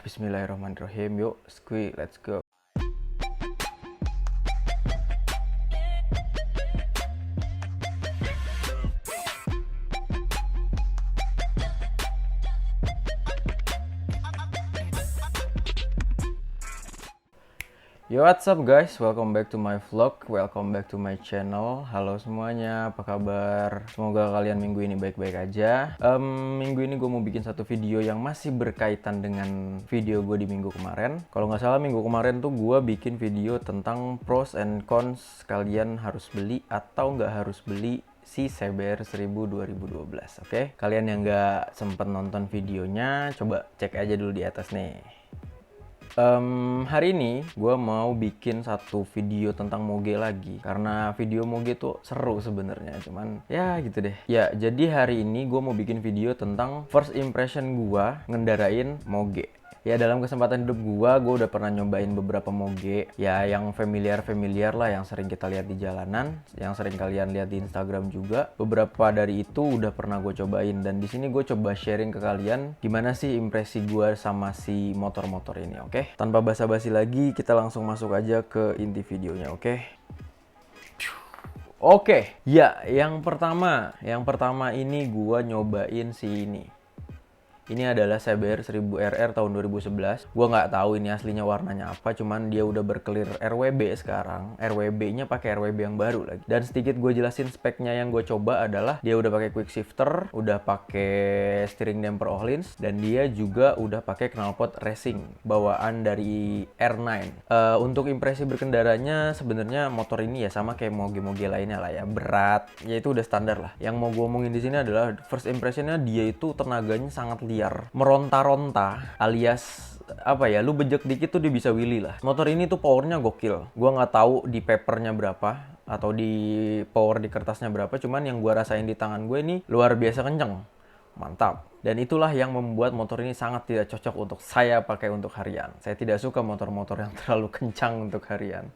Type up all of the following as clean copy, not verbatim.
Bismillahirrahmanirrahim. Yuk, squee, let's go. Yo, what's up guys? Welcome back to my vlog. Welcome back to my channel. Halo semuanya, apa kabar? Semoga kalian minggu ini baik-baik aja. Minggu ini gue mau bikin satu video yang masih berkaitan dengan video gue di minggu kemarin. Kalau nggak salah minggu kemarin tuh gue bikin video tentang pros and cons kalian harus beli atau nggak harus beli si CBR 1000 2012. Oke? Kalian yang nggak sempet nonton videonya, coba cek aja dulu di atas nih. Hari ini gue mau bikin satu video tentang moge lagi karena video moge tuh seru sebenarnya, cuman ya gitu deh. Ya, jadi hari ini gue mau bikin video tentang first impression gue ngendarain moge. Ya, dalam kesempatan hidup gue udah pernah nyobain beberapa moge. Ya, yang familiar lah, yang sering kita lihat di jalanan, yang sering kalian lihat di Instagram juga. Beberapa dari itu udah pernah gue cobain, dan di sini gue coba sharing ke kalian gimana sih impresi gue sama si motor-motor ini, oke? Tanpa basa-basi lagi, kita langsung masuk aja ke inti videonya, oke? Oke, ya, yang pertama ini gue nyobain si ini. Ini adalah CBR 1000RR tahun 2011. Gua nggak tahu ini aslinya warnanya apa, cuman dia udah berkelir RWB sekarang. RWB-nya pakai RWB yang baru lagi. Dan sedikit gue jelasin speknya yang gue coba adalah dia udah pakai quick shifter, udah pakai steering damper Öhlins, dan dia juga udah pakai knalpot racing bawaan dari R9. Untuk impresi berkendaranya sebenarnya motor ini ya sama kayak moge-moge lainnya lah ya, berat. Ya itu udah standar lah. Yang mau gue omongin di sini adalah first impressionnya, dia itu tenaganya sangat liar, meronta-ronta, alias apa ya, lu bejek dikit tuh dia bisa wheelie lah. Motor ini tuh powernya gokil. Gua nggak tahu di papernya berapa atau di power di kertasnya berapa, cuman yang gua rasain di tangan gue ini luar biasa kenceng, mantap. Dan itulah yang membuat motor ini sangat tidak cocok untuk saya pakai untuk harian. Saya tidak suka motor-motor yang terlalu kencang untuk harian.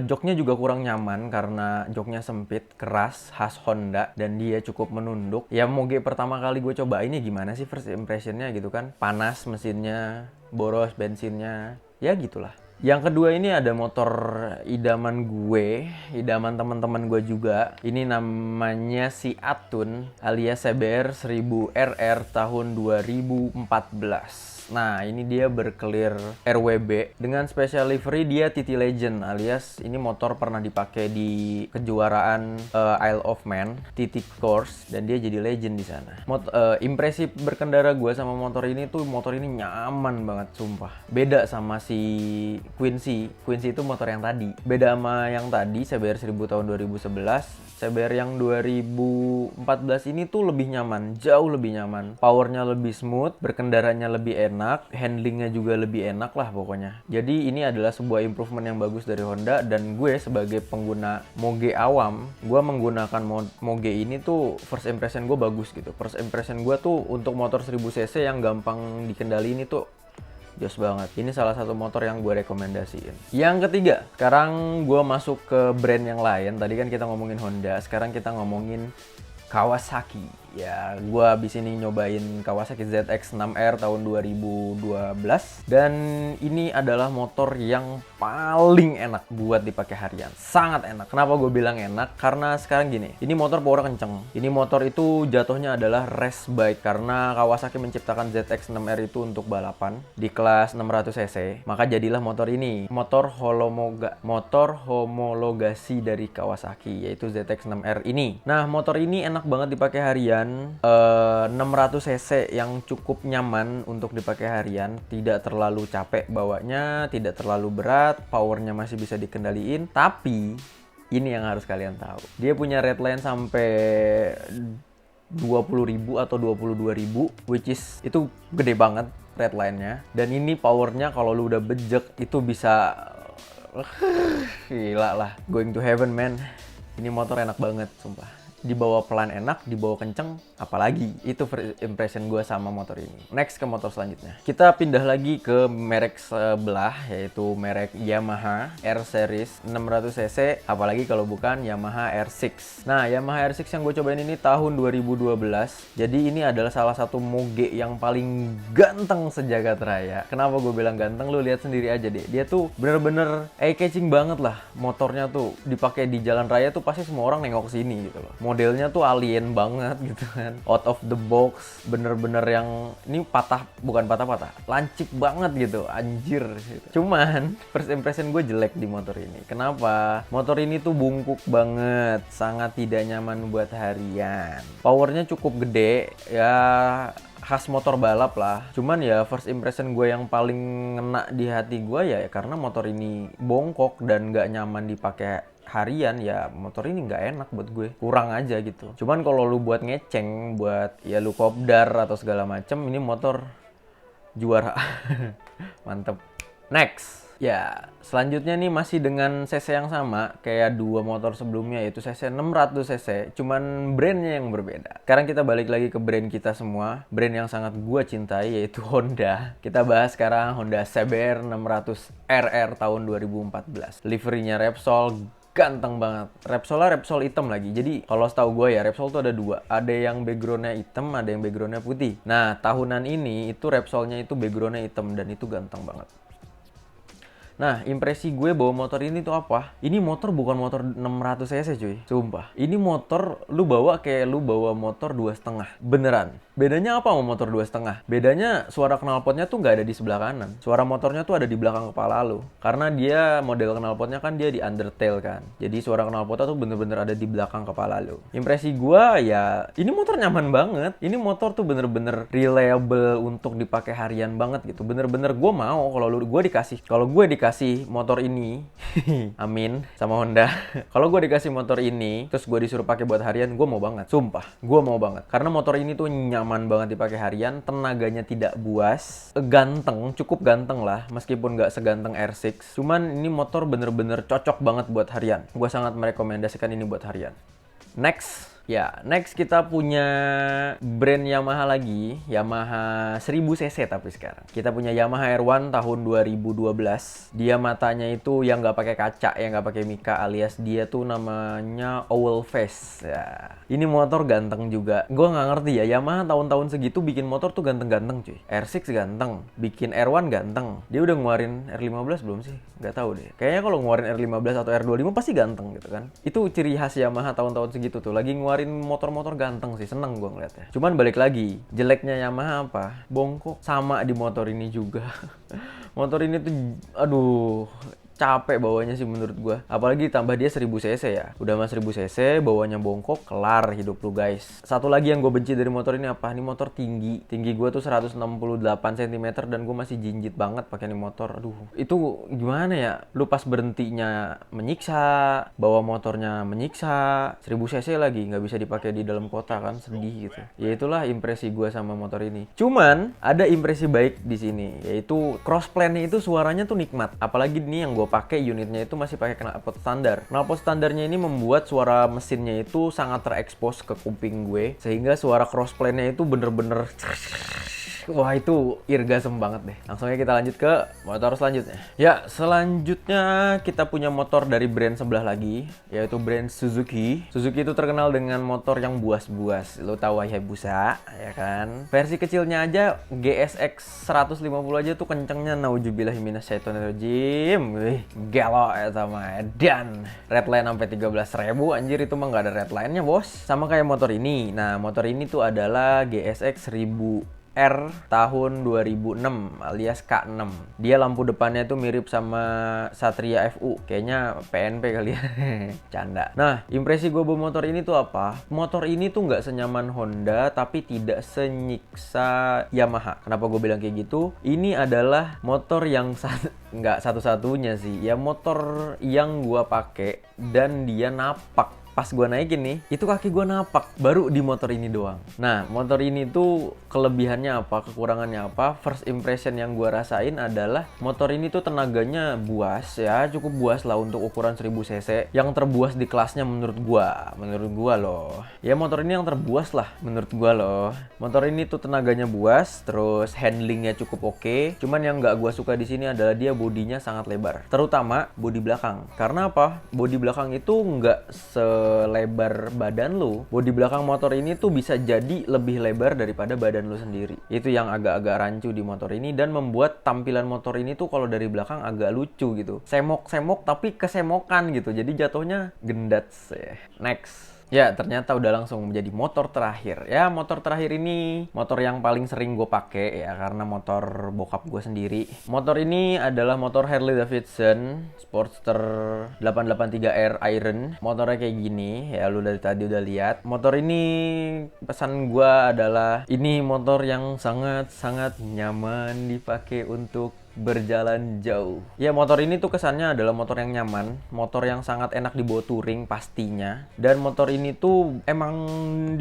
Joknya juga kurang nyaman karena joknya sempit, keras, khas Honda, dan dia cukup menunduk. Ya, moge pertama kali gue coba ini gimana sih first impressionnya gitu kan. Panas mesinnya, boros bensinnya, ya gitulah. Yang kedua ini ada motor idaman gue, idaman teman-teman gue juga. Ini namanya si Atun alias CBR 1000RR tahun 2014. Nah, ini dia berkelir RWB dengan special livery dia TT Legend, alias ini motor pernah dipakai di kejuaraan Isle of Man TT Course, dan dia jadi legend di sana. Impresi berkendara gue sama motor ini tuh, motor ini nyaman banget sumpah. Beda sama si Quincy itu motor yang tadi. Beda sama yang tadi CBR 1000 tahun 2011. CBR yang 2014 ini tuh lebih nyaman, jauh lebih nyaman. Powernya lebih smooth, berkendaranya lebih enak, handlingnya juga lebih enak lah pokoknya. Jadi ini adalah sebuah improvement yang bagus dari Honda, dan gue sebagai pengguna moge awam, gue menggunakan moge ini tuh first impression gue bagus gitu. First impression gue tuh untuk motor 1000cc yang gampang dikendaliin itu jos banget. Ini salah satu motor yang gue rekomendasiin. Yang ketiga, sekarang gue masuk ke brand yang lain. Tadi kan kita ngomongin Honda, sekarang kita ngomongin Kawasaki. Ya, gue abis ini nyobain Kawasaki ZX-6R tahun 2012. Dan ini adalah motor yang paling enak buat dipakai harian. Sangat enak. Kenapa gue bilang enak? Karena sekarang gini, ini motor power kenceng. Ini motor itu jatuhnya adalah race bike karena Kawasaki menciptakan ZX-6R itu untuk balapan di kelas 600cc. Maka jadilah motor ini. Motor homologasi dari Kawasaki, yaitu ZX-6R ini. Nah, motor ini enak banget dipakai harian. 600cc yang cukup nyaman untuk dipakai harian, tidak terlalu capek bawanya, tidak terlalu berat, powernya masih bisa dikendaliin. Tapi ini yang harus kalian tahu, dia punya redline sampai 20.000 atau 22.000, which is itu gede banget redline-nya. Dan ini powernya kalau lu udah bejek itu bisa gila lah, going to heaven man. Ini motor enak banget sumpah. Dibawa pelan enak, dibawa kenceng Apalagi itu first impression gue sama motor ini. Next ke motor selanjutnya. Kita pindah lagi ke merek sebelah, yaitu merek Yamaha R Series 600cc. Apalagi kalau bukan Yamaha R6. Nah, Yamaha R6 yang gue cobain ini tahun 2012. Jadi ini adalah salah satu moge yang paling ganteng sejagat raya. Kenapa gue bilang ganteng? Lu lihat sendiri aja deh. Dia tuh bener-bener eye-catching banget lah. Motornya tuh dipakai di jalan raya tuh pasti semua orang nengok ke sini gitu loh. Modelnya tuh alien banget gitu kan. Out of the box, bener-bener yang ini bukan patah-patah, lancip banget gitu, anjir gitu. Cuman first impression gue jelek di motor ini. Kenapa? Motor ini tuh bungkuk banget, sangat tidak nyaman buat harian. Powernya cukup gede, ya khas motor balap lah. Cuman ya first impression gue yang paling ngena di hati gue ya karena motor ini bongkok dan gak nyaman dipakai harian. Ya motor ini nggak enak buat gue, kurang aja gitu. Cuman kalau lu buat ngeceng, buat ya lu kopdar atau segala macem, ini motor juara. Mantep. Next. Ya, selanjutnya nih masih dengan cc yang sama kayak dua motor sebelumnya, yaitu cc 600cc, cuman brandnya yang berbeda. Sekarang kita balik lagi ke brand kita semua, brand yang sangat gua cintai, yaitu Honda. Kita bahas sekarang Honda CBR 600 RR tahun 2014. Liverynya Repsol, ganteng banget. Repsol hitam lagi. Jadi kalau setahu gue ya Repsol tuh ada dua. Ada yang backgroundnya hitam, ada yang backgroundnya putih. Nah tahunan ini itu Repsolnya itu backgroundnya hitam dan itu ganteng banget. Nah, impresi gue bawa motor ini tuh apa? Ini motor bukan motor 600cc cuy, sumpah. Ini motor lu bawa kayak lu bawa motor 2,5. Beneran. Bedanya apa sama motor 2,5? Bedanya suara knalpotnya tuh nggak ada di sebelah kanan. Suara motornya tuh ada di belakang kepala lu. Karena dia model knalpotnya kan dia di undertail kan. Jadi suara knalpotnya tuh bener-bener ada di belakang kepala lu. Impresi gue ya, ini motor nyaman banget. Ini motor tuh bener-bener reliable untuk dipakai harian banget gitu. Bener-bener gue mau kalau gue dikasih motor ini, amin, sama Honda. Kalau gue dikasih motor ini, terus gue disuruh pakai buat harian, gue mau banget. Sumpah, gue mau banget. Karena motor ini tuh nyaman banget dipakai harian, tenaganya tidak buas, ganteng, cukup ganteng lah, meskipun nggak seganteng R6. Cuman ini motor bener-bener cocok banget buat harian. Gue sangat merekomendasikan ini buat harian. Next. Ya, next kita punya brand Yamaha lagi, Yamaha 1000cc tapi sekarang. Kita punya Yamaha R1 tahun 2012. Dia matanya itu yang nggak pakai kaca, yang nggak pakai mika, alias dia tuh namanya oval face. Ya, ini motor ganteng juga. Gue nggak ngerti ya, Yamaha tahun-tahun segitu bikin motor tuh ganteng-ganteng cuy. R6 ganteng, bikin R1 ganteng. Dia udah ngeluarin R15 belum sih? Nggak tahu deh. Kayaknya kalau ngeluarin R15 atau R25 pasti ganteng gitu kan. Itu ciri khas Yamaha tahun-tahun segitu tuh. Lagi ngeluarin motor-motor ganteng sih, seneng gue ngeliatnya. Cuman balik lagi, jeleknya Yamaha apa? Bongkok. Sama di motor ini juga. Motor ini tuh, aduh, capek bawanya sih menurut gue. Apalagi tambah dia 1000cc ya. Udah mas 1000cc, bawanya bongkok, kelar hidup lu guys. Satu lagi yang gue benci dari motor ini apa? Ini motor tinggi. Tinggi gue tuh 168 cm dan gue masih jinjit banget pakai ini motor. Aduh, itu gimana ya? Lu pas berhentinya menyiksa, bawa motornya menyiksa, 1000cc lagi nggak bisa dipakai di dalam kota kan, sedih gitu. Ya itulah impresi gue sama motor ini. Cuman ada impresi baik di sini, yaitu crossplan-nya itu suaranya tuh nikmat. Apalagi ini yang gue pakai unitnya itu masih pakai knalpot standar. Knalpot standarnya ini membuat suara mesinnya itu sangat terekspos ke kuping gue, sehingga suara crossplan-nya itu bener-bener wah itu irgasem banget deh. Langsung aja kita lanjut ke motor selanjutnya. Ya, selanjutnya kita punya motor dari brand sebelah lagi, yaitu brand Suzuki. Suzuki itu terkenal dengan motor yang buas-buas. Lo tahu Hayabusa, ya kan? Versi kecilnya aja GSX 150 aja tuh kencengnya naujubillahi minasyaitonirrajim. Wih, gelo ya sama dan redline sampai 13.000 anjir, itu mah nggak ada redline-nya, bos. Sama kayak motor ini. Nah, motor ini tuh adalah GSX 1000 R tahun 2006 alias K6. Dia lampu depannya tuh mirip sama Satria FU. Kayaknya PNP kali ya. Canda. Nah, impresi gue bawa motor ini tuh apa? Motor ini tuh nggak senyaman Honda tapi tidak senyiksa Yamaha. Kenapa gue bilang kayak gitu? Ini adalah motor yang nggak satu-satunya sih. Ya motor yang gue pakai dan dia napak pas gue naikin nih, itu kaki gue napak baru di motor ini doang. Nah, motor ini tuh kelebihannya apa, kekurangannya apa? First impression yang gue rasain adalah motor ini tuh tenaganya buas ya, cukup buas lah untuk ukuran 1000 cc. Yang terbuas di kelasnya menurut gue loh. Ya motor ini yang terbuas lah menurut gue loh. Motor ini tuh tenaganya buas, terus handlingnya cukup oke. Cuman yang nggak gue suka di sini adalah dia bodinya sangat lebar, terutama bodi belakang. Karena apa? Bodi belakang itu nggak selebar badan lu. Bodi belakang motor ini tuh bisa jadi lebih lebar daripada badan lu sendiri. Itu yang agak-agak rancu di motor ini dan membuat tampilan motor ini tuh kalau dari belakang agak lucu gitu. Semok-semok tapi kesemokan gitu. Jadi jatuhnya gendat ya. Next. Ya, ternyata udah langsung menjadi motor terakhir. Ya, motor terakhir ini motor yang paling sering gue pakai ya, karena motor bokap gue sendiri. Motor ini adalah motor Harley Davidson Sportster 883R Iron. Motornya kayak gini, ya lu dari tadi udah lihat. Motor ini pesan gue adalah ini motor yang sangat-sangat nyaman dipakai untuk berjalan jauh. Ya motor ini tuh kesannya adalah motor yang nyaman, motor yang sangat enak dibawa touring pastinya. Dan motor ini tuh emang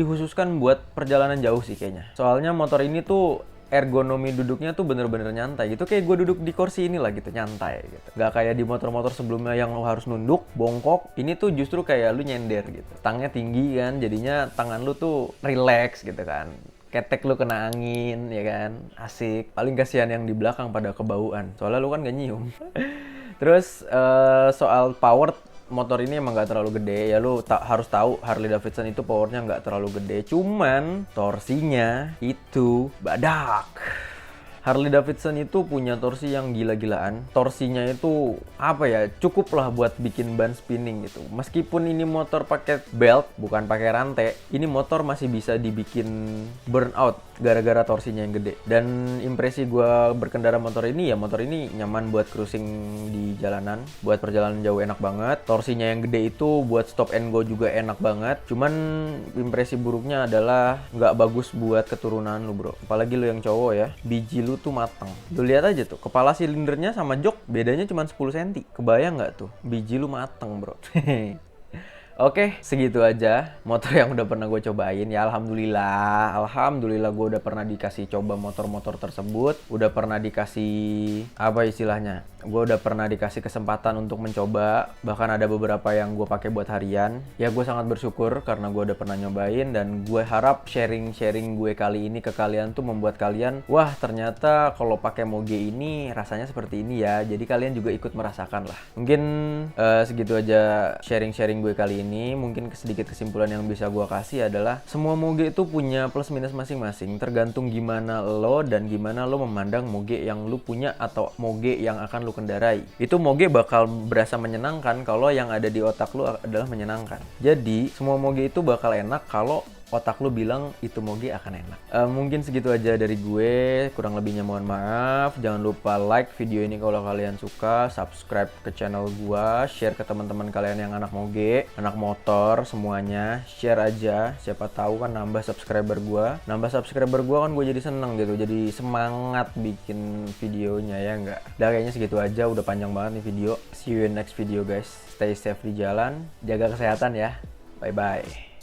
dikhususkan buat perjalanan jauh sih kayaknya. Soalnya motor ini tuh ergonomi duduknya tuh bener-bener nyantai gitu, kayak gue duduk di kursi inilah gitu, nyantai gitu. Gak kayak di motor-motor sebelumnya yang lo harus nunduk, bongkok. Ini tuh justru kayak lu nyender gitu. Tangnya tinggi kan, jadinya tangan lu tuh relax gitu kan. Ketek lu kena angin, ya kan, asik. Paling kasihan yang di belakang pada kebauan, soalnya lu kan gak nyium. Terus soal power, motor ini emang gak terlalu gede. Ya lu harus tahu Harley Davidson itu powernya gak terlalu gede. Cuman torsinya itu badak. Harley Davidson itu punya torsi yang gila-gilaan. Torsinya itu apa ya, cukup lah buat bikin ban spinning gitu. Meskipun ini motor pakai belt, bukan pakai rantai, ini motor masih bisa dibikin burnout gara-gara torsinya yang gede. Dan impresi gue berkendara motor ini, ya motor ini nyaman buat cruising di jalanan, buat perjalanan jauh enak banget. Torsinya yang gede itu buat stop and go juga enak banget. Cuman impresi buruknya adalah nggak bagus buat keturunan lu bro. Apalagi lu yang cowok ya, biji lu tuh mateng. Lu lihat aja tuh, kepala silindernya sama jok bedanya cuma 10 cm. Kebayang nggak tuh? Biji lu mateng bro. Oke, segitu aja motor yang udah pernah gue cobain. Ya alhamdulillah gue udah pernah dikasih coba motor-motor tersebut. Udah pernah dikasih, apa istilahnya, gue udah pernah dikasih kesempatan untuk mencoba. Bahkan ada beberapa yang gue pakai buat harian. Ya gue sangat bersyukur karena gue udah pernah nyobain. Dan gue harap sharing-sharing gue kali ini ke kalian tuh membuat kalian, wah ternyata kalau pakai Moge ini rasanya seperti ini ya. Jadi kalian juga ikut merasakan lah. Mungkin segitu aja sharing-sharing gue kali ini. Mungkin sedikit kesimpulan yang bisa gue kasih adalah semua Moge itu punya plus minus masing-masing, tergantung gimana lo dan gimana lo memandang Moge yang lo punya atau Moge yang akan lo kendarai. Itu Moge bakal berasa menyenangkan kalau yang ada di otak lo adalah menyenangkan. Jadi semua Moge itu bakal enak kalau otak lu bilang itu Moge akan enak. Mungkin segitu aja dari gue, kurang lebihnya mohon maaf. Jangan lupa like video ini kalau kalian suka, subscribe ke channel gue, share ke teman-teman kalian yang anak Moge, anak motor semuanya, share aja. Siapa tahu kan nambah subscriber gue. Nambah subscriber gue kan gue jadi seneng gitu, jadi semangat bikin videonya ya enggak. Udah kayaknya segitu aja, udah panjang banget nih video. See you in next video guys. Stay safe di jalan, jaga kesehatan ya. Bye bye.